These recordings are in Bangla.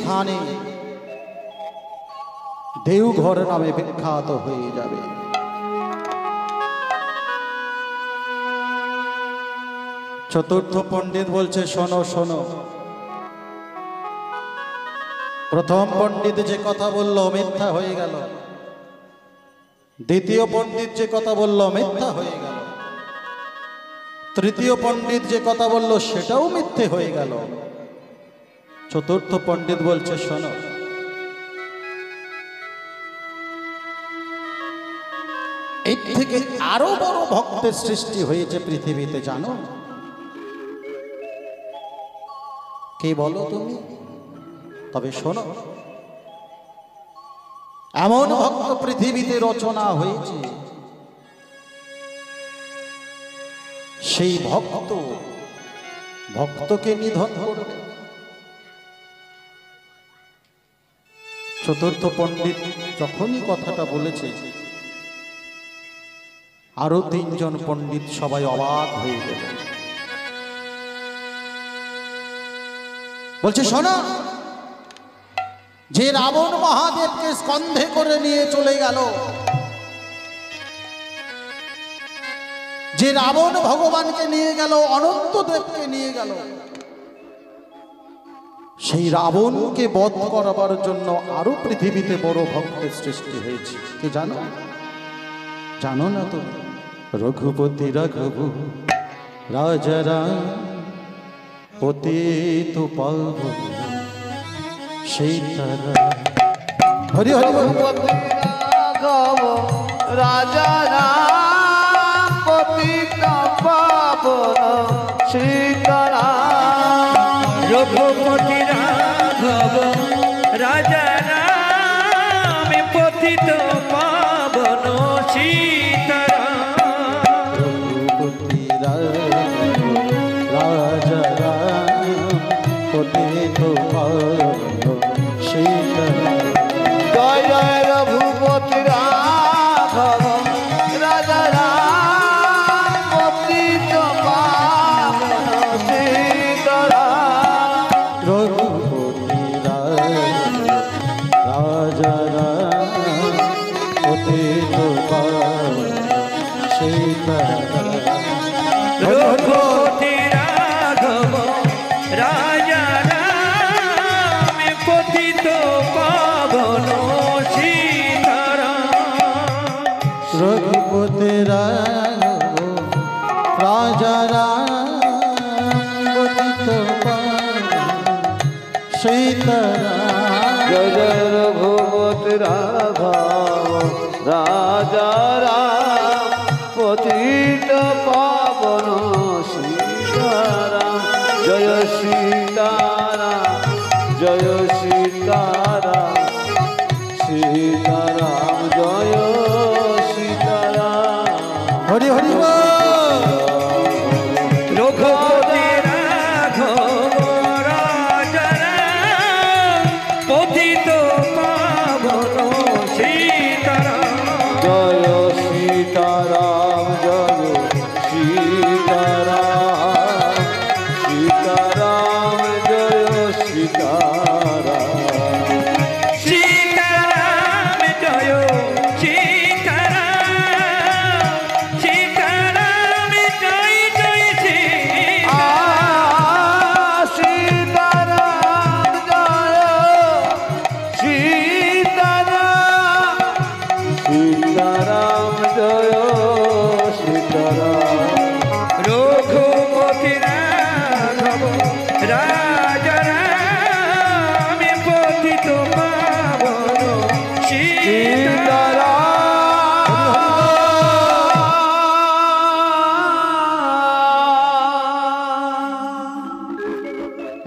স্থানে দেওঘর নামে বিখ্যাত হয়ে যাবে। চতুর্থ পণ্ডিত বলছে, শোনো শোনো, প্রথম পণ্ডিত যে কথা বলল মিথ্যা হয়ে গেল, দ্বিতীয় পণ্ডিত যে কথা বলল মিথ্যা হয়ে গেল, তৃতীয় পণ্ডিত যে কথা বলল সেটাও মিথ্যে হয়ে গেল। চতুর্থ পণ্ডিত বলছে, শোনো, এর থেকে আরো বড় ভক্তের সৃষ্টি হয়েছে পৃথিবীতে, জানো? কে বলো তুমি? তবে শোনো, এমন ভক্ত পৃথিবীতে রচনা হয়েছে, সেই ভক্তকে নিধন করবে। চতুর্থ পণ্ডিত যখনই কথাটা বলেছে, আরো তিনজন পণ্ডিত সবাই অবাক হয়ে গেল। বলছে, শোনো, যে রাবণ মহাদেবকে স্কন্ধে করে নিয়ে চলে গেল, যে রাবণ ভগবানকে নিয়ে গেল, অনন্ত দেবকে নিয়ে গেল, সেই রাবণকে বধ করাবার জন্য আরো পৃথিবীতে বড় ভক্তের সৃষ্টি হয়েছে। কি জানো? জানো না তো? রঘুপতি রাঘব রাজা রাম পতিত পাবন সীতারা। হরি হরি রঘুপতি রাঘব রাজা রাম পতিত পাবন সীতারাম। রঘুপতি রাঘব রাজা রাম পতিত পাবন সীতারাম। রঘুপতি রাজা রাম পতিত পাবন সীতারা। জয় জয় রঘুপতি রাঘব রাজা রাম পতিত পাবন সীতারাম। রঘুপতি রাজা রাম পতিত পাবন সীতারা। রঘুপতি রাঘব রাজা রাম পতিত পাবন সীতারাম। রঘুপতি রাজা রাম পতিত পাবন সীতারা। জয় জয় রঘুপতি রাঘব রাজা রাম পতিত পাবন সীতারাম। জয় সীতারাম জয় সীতারাম সীতারাম জয় সীতারাম। হরি হরি বল। রঘুপতি রাঘব রাজা রাম পতিত পাবন সীতারাম। জয় সীতারাম জয় সীতারাম সীতারাম জয় সীতারাম। সীতারাম জয় সীতারাম সীতারাম জয় জয় সীতারাম। সীতারাম জয় সীতারাম সীতারাম জয় সীতারাম। রঘুপতি রাঘব রাজা রাম পতিত পাবন সীতারাম।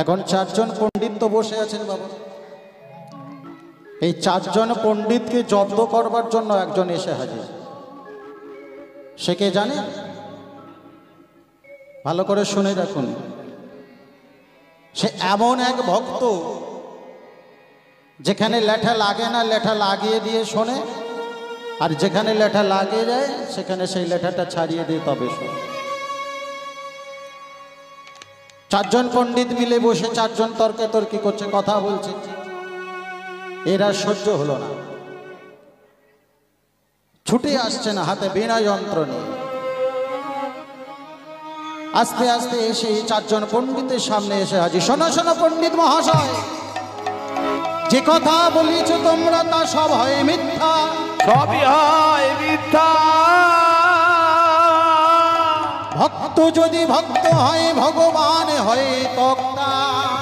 এখন চারজন পণ্ডিত তো বসে আছেন বাবা। এই চারজন পণ্ডিতকে জব্দ করবার জন্য একজন এসে হাজির। সে কে জানে? ভালো করে শুনে রাখুন। সে এমন এক ভক্ত যেখানে লেঠা লাগে না লেঠা লাগিয়ে দিয়ে শোনে, আর যেখানে লেঠা লাগিয়ে যায় সেখানে সেই লেঠাটা ছাড়িয়ে দিয়ে তবে শোনে। চারজন পণ্ডিত মিলে বসে চারজন তর্কাতর্কি করছে, কথা বলছে। এরা সহ্য হলো না, ছুটে আসছে না হাতে বীণা যন্ত্র নিয়ে। আস্তে আস্তে এসে চারজন পণ্ডিতের সামনে এসে হাজির। শোনো শোনো পণ্ডিত মহাশয়, যে কথা বলিছ তোমরা তা সব হয় মিথ্যা। সবই হয় মিথ্যা। ভক্ত যদি ভক্ত হয় ভগবান হয় তক্তা।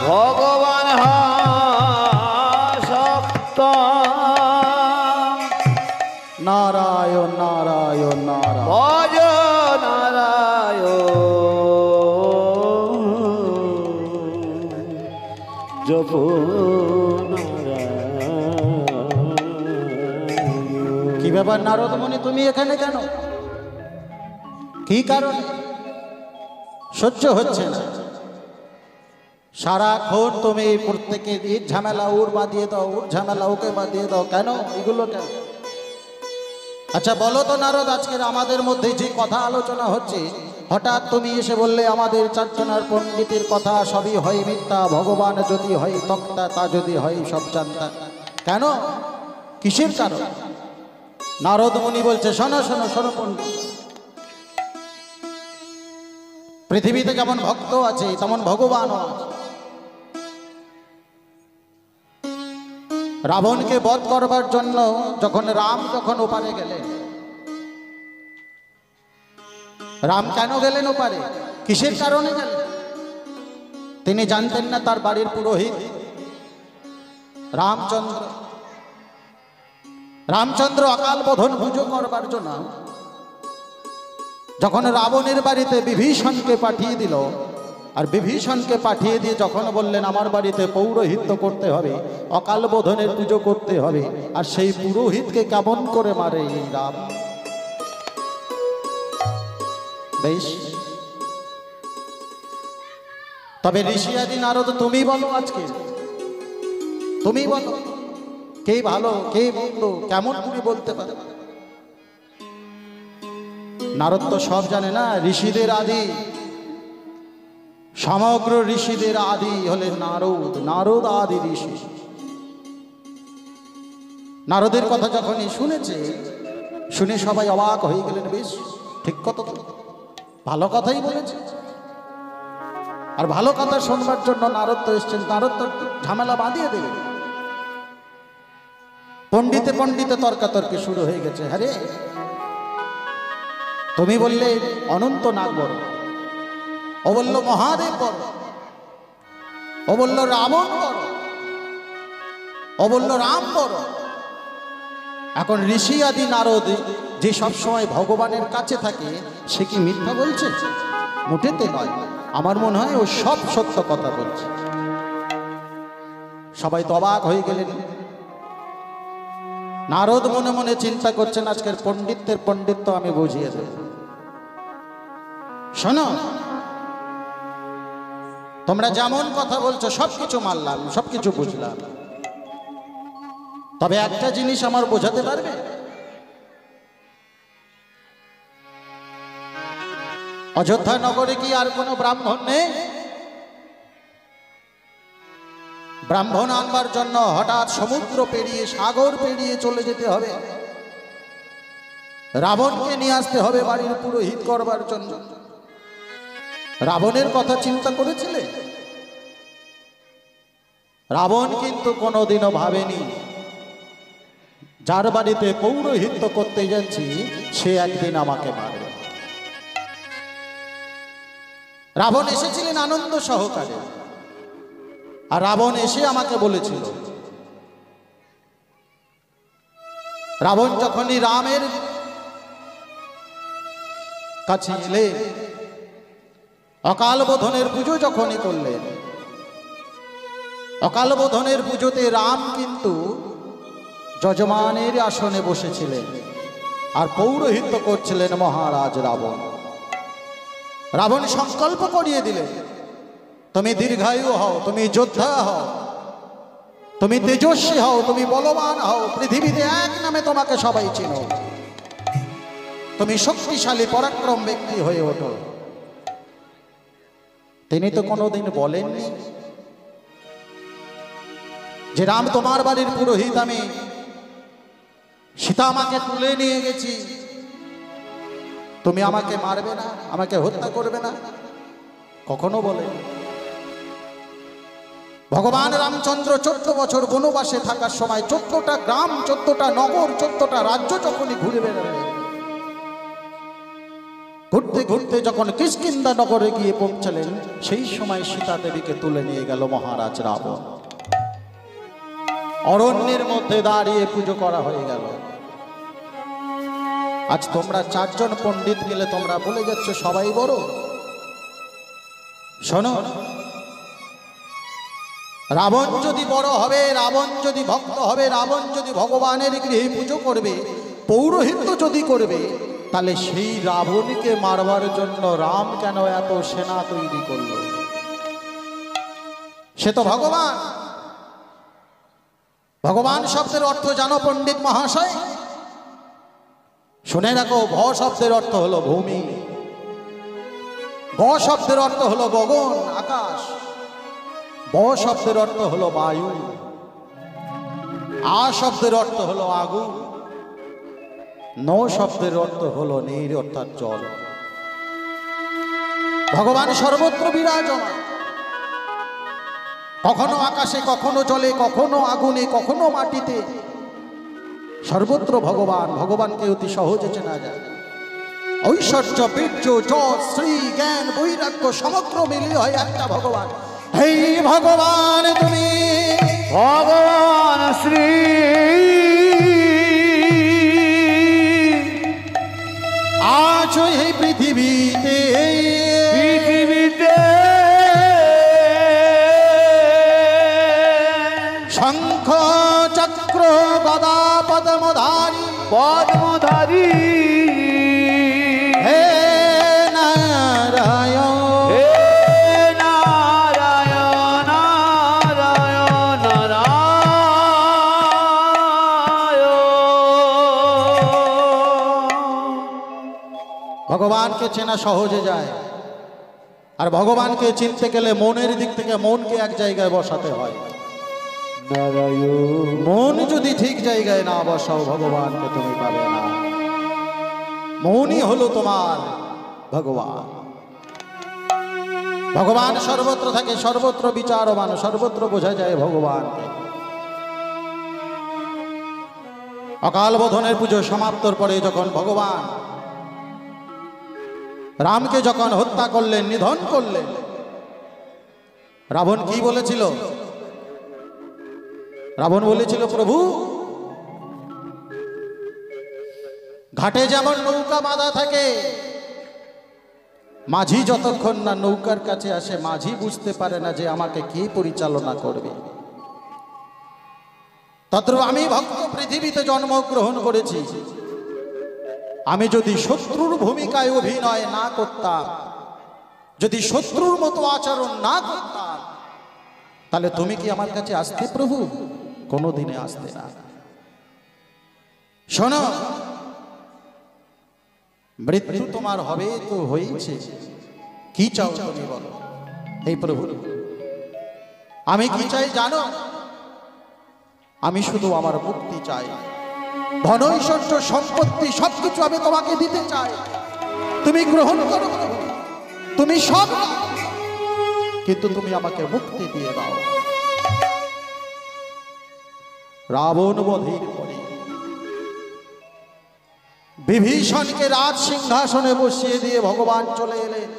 ভগবান সত্য। নারায়ণ নারায়ণ নারায়ণ। ভজ নারায়ণ জপ কি ব্যাপার নারদ মুনি, তুমি এখানে কেন? কি কারণে? সহ্য হচ্ছে না। সারাক্ষণ তুমি প্রত্যেকে এই ঝামেলা ওর বাঁধিয়ে দাও, ওর ঝামেলা ওকে বাঁধিয়ে দাও, কেন এগুলো কেন? আচ্ছা বলো তো নারদ, আজকের আমাদের মধ্যে যে কথা আলোচনা হচ্ছে, হঠাৎ তুমি এসে বললে আমাদের চারজনের পণ্ডিতের কথা সবই হয় মিথ্যা, ভগবান যদি হয় তক্তা, তা যদি হয় সব জানতা, কেন? কিসের কারণ? নারদ মুনি বলছে, শোনো শোনো শোনো পণ্ডিত, পৃথিবীতে যেমন ভক্ত আছে তেমন ভগবানও আছে। রাবণকে বধ করবার জন্য যখন রাম ওপারে গেলেন, রাম কেন গেলেন ওপারে? কিসের কারণে গেলেন? তিনি জানতেন না তার বাড়ির পুরোহিত রামচন্দ্র অকাল বোধন পুজো করবার জন্য যখন রাবণের বাড়িতে বিভীষণকে পাঠিয়ে দিল, আর বিভীষণকে পাঠিয়ে দিয়ে যখন বললেন আমার বাড়িতে পৌরোহিত্য করতে হবে, অকাল বোধনের পুজো করতে হবে, আর সেই পুরোহিতকে কেমন করে মারে এই রাম। বেশ, তবে ঋষি আদি নারদ তুমি বলো, আজকে তুমি বলো কে ভালো কে মন্দ, কেমন তুমি বলতে পারো? নারদ তো সব জানে না। ঋষিদের আদি, সমগ্র ঋষিদের আদি হলেন নারদ। নারদ আদি ঋষি। নারদের কথা যখনই শুনেছে, শুনে সবাই অবাক হয়ে গেলেন। বেশ, ঠিক কথা তো, ভালো কথাই বলেছে। আর ভালো কথা শুনবার জন্য নারদ তো এসছেন, নারদ তো ঝামেলা বাঁধিয়ে দেবে। পণ্ডিতে পণ্ডিতে তর্কাতর্কি শুরু হয়ে গেছে। হ্যাঁ রে, তুমি বললে অনন্ত নাগ বড়, ও বলল মহাদেব বড়, ও বলল রাবণ বড়, ও বলল রাম বড়। এখন ঋষি আদি নারদ যে সবসময় ভগবানের কাছে থাকে, সে কি মিথ্যা বলছে? মোটেতে নয়। আমার মনে হয় ও সব সত্য কথা বলছে। সবাই তো অবাক হয়ে গেলেন। নারদ মনে মনে চিন্তা করছেন, আজকের পণ্ডিতের পণ্ডিত্য আমি বুঝিয়ে দেব। শোনো, তোমরা যেমন কথা বলছো সবকিছু মানলাম, সবকিছু বুঝলাম, তবে একটা জিনিস আমার বোঝাতে পারবে? অযোধ্যা নগরে কি আর কোনো ব্রাহ্মণ নেই? ব্রাহ্মণ আনবার জন্য হঠাৎ সমুদ্র পেরিয়ে, সাগর পেরিয়ে চলে যেতে হবে। রাবণকে নিয়ে আসতে হবে বাড়ির পুরোহিত করবার জন্য। রাবণের কথা চিন্তা করেছিলে? রাবণ কিন্তু কোনোদিনও ভাবেনি যার বাড়িতে পৌরোহিত্য করতে যাচ্ছি সে একদিন আমাকে মারবে। রাবণ এসেছিলেন আনন্দ সহকারে, আর রাবণ এসে আমাকে বলেছিল, রাবণ যখনই রামের কাছে এলেন, অকাল বোধনের পুজো যখনই করলেন, অকাল বোধনের পুজোতে রাম কিন্তু যজমানের আসনে বসেছিলেন আর পৌরোহিত্য করছিলেন মহারাজ রাবণ। রাবণ সংকল্প করিয়ে দিলেন, তুমি দীর্ঘায়ু হও, তুমি যোদ্ধা হও, তুমি তেজস্বী হও, তুমি বলবান হও, পৃথিবীতে এক নামে তোমাকে সবাই চিনো, তুমি শক্তিশালী পরাক্রম ব্যক্তি হয়ে ওঠো। তিনি তো কোনোদিন বলেননি যে রাম তোমার বাড়ির পুরোহিত আমি, সীতা মাকে তুলে নিয়ে গেছি, তুমি আমাকে মারবে না, আমাকে হত্যা করবে না? কখনো বলে। ভগবান রামচন্দ্র 14 বছর বনবাসে থাকার সময় 14টা গ্রাম, 14টা নগর, 14টা রাজ্য যখনই ঘুরে বেড়ালেন, ঘুরতে ঘুরতে যখন কিষ্কিন্ধা নগরে গিয়ে পৌঁছালেন, সেই সময় সীতা দেবীকে তুলে নিয়ে গেল মহারাজ রাবণ। অরণ্যের মধ্যে দাঁড়িয়ে পুজো করা হয়ে গেল। আজ তোমরা 4 জন পণ্ডিত গেলে তোমরা বলে যাচ্ছ সবাই বড়। শোনো, রাবণ যদি বড় হবে, রাবণ যদি ভক্ত হবে, রাবণ যদি ভগবানের গৃহে পুজো করবে, পৌরোহিত্য যদি করবে, তাহলে সেই রাবণকে মারবার জন্য রাম কেন এত সেনা তৈরি করল? সে তো ভগবান। ভগবান শব্দের অর্থ জানো পণ্ডিত মহাশয়? শুনে রাখো, ভ শব্দের অর্থ হলো ভূমি, গ শব্দের অর্থ হলো গগন আকাশ, ব শব্দের অর্থ হলো বায়ু, আ শব্দের অর্থ হলো আগুন, ন শব্দের অর্থ হলো নীর অর্থাৎ জল। ভগবান সর্বত্র বিরাজমান, কখনো আকাশে, কখনো জলে, কখনো আগুনে, কখনো মাটিতে, সর্বত্র ভগবান। ভগবানকে অতি সহজে চেনা যায়। ঐশ্বর্য, বীর্য, যশ, শ্রী, জ্ঞান, বৈরাগ্য সমগ্র মিলিয়ে হয় একটা ভগবান। হে ভগবান, তুমি ভগবান শ্রী আছো এই পৃথিবীতে, পৃথিবীতে শঙ্খ চক্র গদা পদ্মধারী, পদ্মধারী হে নারায়ণ, হে নারায়ণ নারায়ণ নারায়ণ। ভগবানকে চেনা সহজে যায়। আর ভগবানকে চিনতে গেলে মনের দিক থেকে মনকে এক জায়গায় বসাতে হয়। নারায়ণ মন যদি ঠিক জায়গায় না বসাও, ভগবানকে তুমি পাবে না। মনই হলো তোমার ভগবান। ভগবান সর্বত্র থাকে, সর্বত্র বিচারমান, সর্বত্র বোঝা যায় ভগবানকে। অকাল বোধনের পুজো সমাপ্তর পরে যখন ভগবান রামকে যখন হত্যা করলেন, নিধন করলেন, রাবণ কি বলেছিল? রাবণ বলেছিল, প্রভু ঘাটে যেমন নৌকা বাঁধা থাকে, মাঝি যতক্ষণ না নৌকার কাছে আসে, মাঝি বুঝতে পারে না যে আমাকে কে পরিচালনা করবে। তদ্রূপ আমি ভক্ত পৃথিবীতে জন্মগ্রহণ করেছি। আমি যদি শত্রুর ভূমিকায় অভিনয় না করতাম, যদি শত্রুর মতো আচরণ না করতাম, তাহলে তুমি কি আমার কাছে আসতে প্রভু? কোনোদিনে আসতে না। শোনো, মৃত্যু তোমার হবে তো হয়েছে, কি চাও তুমি বলো? এই প্রভু, আমি কি চাই জানো? আমি শুধু আমার মুক্তি চাই। ধন ঐশ্বর্য সম্পত্তি সবকিছু আমি তোমাকে দিতে চাই, তুমি গ্রহণ করো প্রভু, তুমি সব নাও, কিন্তু তুমি আমাকে মুক্তি দিয়ে দাও। রাবণ বধের পরে বিভীষণকে রাজ সিংহাসনে বসিয়ে দিয়ে ভগবান চলে এলেন।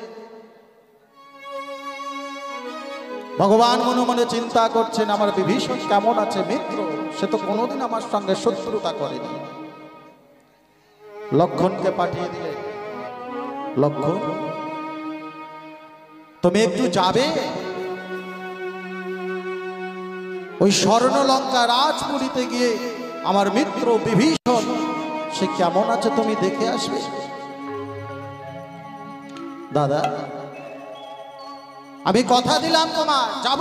ভগবান মনে মনে চিন্তা করছেন, আমার বিভীষণ কেমন আছে? মিত্র, সে তো কোনোদিন আমার সঙ্গে শত্রুতা করেনি। লক্ষণকে পাঠিয়ে দিলেন, লক্ষণ তুমি একটু যাবে, ওই স্বর্ণলঙ্কা রাজপুরীতে গিয়ে আমার মিত্র বিভীষণ সে কেমন আছে তুমি দেখে আসবে। দাদা, আমি কথা দিলাম তোমার, যাব।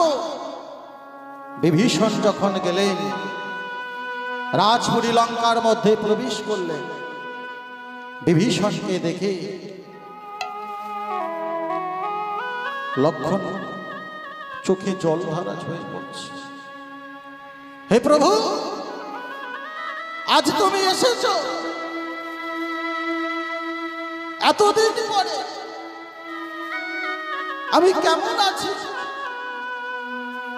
বিভীষণ যখন গেলেন, রাজপুরী লঙ্কার মধ্যে প্রবেশ করলেন, বিভীষণকে দেখে লক্ষণ চোখে জল ধারা হয়ে পড়ছে। হে প্রভু, আজ তুমি এসেছো এতদিন পরে। আমি কেমন আছি?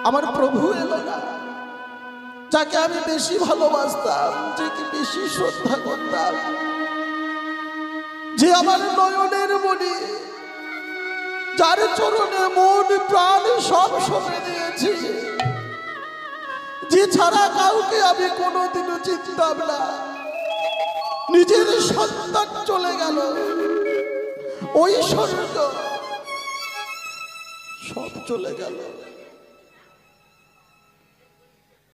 আমার প্রভু এলো না, যাকে আমি বেশি ভালোবাসতাম, যাকে বেশি শ্রদ্ধা করতাম, যে আমার নয়নের মণি, যার চরণে মন প্রাণ সব সঁপে দিয়েছি, যে ছাড়া কাউকে আমি কোনোদিনও চিনতাম না। নিজের সন্তান চলে গেল, ঐশ্বর্য সব চলে গেল।